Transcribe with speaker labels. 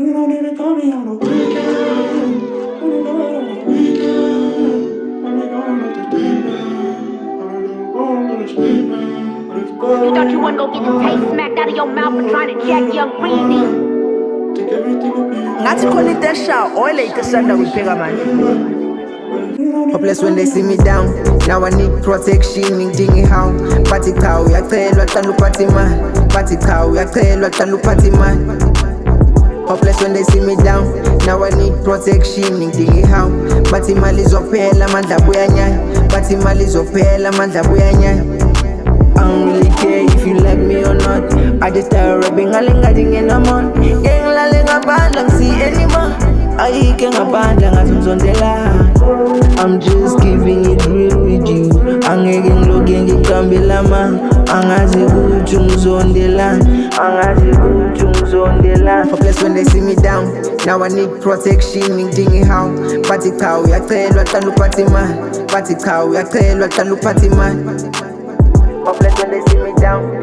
Speaker 1: You don't need to call me on the weekend. When you go out on the weekend. When we going up the deep end. When we going to the sleep end. But it's
Speaker 2: You thought you wasn't gonna get the taste smacked out of your mouth for trying to jack Young Breezy.
Speaker 1: take everything to be.
Speaker 3: Ngathi khona itesha oil itesanda kuyipheka manje.
Speaker 4: Hopeless when they see me down. Now I need protection, ngidinga how. Bathi cha uyachelwa hlala uphathi imali. Bathi cha uyachelwa hlala uphathi imali. Hopeless when they see me down. Now I need protection, ngidinga how. Bathi imali izophela amandla buyanyanya. Bathi imali izophela amandla buyanyanya. I don't really care if you like me or not. I just start rapping, ngalingadinge no more. Ngilale ngaphandla ngisi anymore. Ayike ngaphandla ngazumzondela. I'm just keeping it real with you. Angeke ngiloke ngikuhambela ma. Angazi ukuthi ungizondela. Angazi ukuthi ungizondela. Hopeless when they see me down. Now I need protection, ngidinga how. Bathi cha uyachelwa hlala uphathi imali. Bathi cha uyachelwa hlala uphathi imali. Hopeless when they see me down.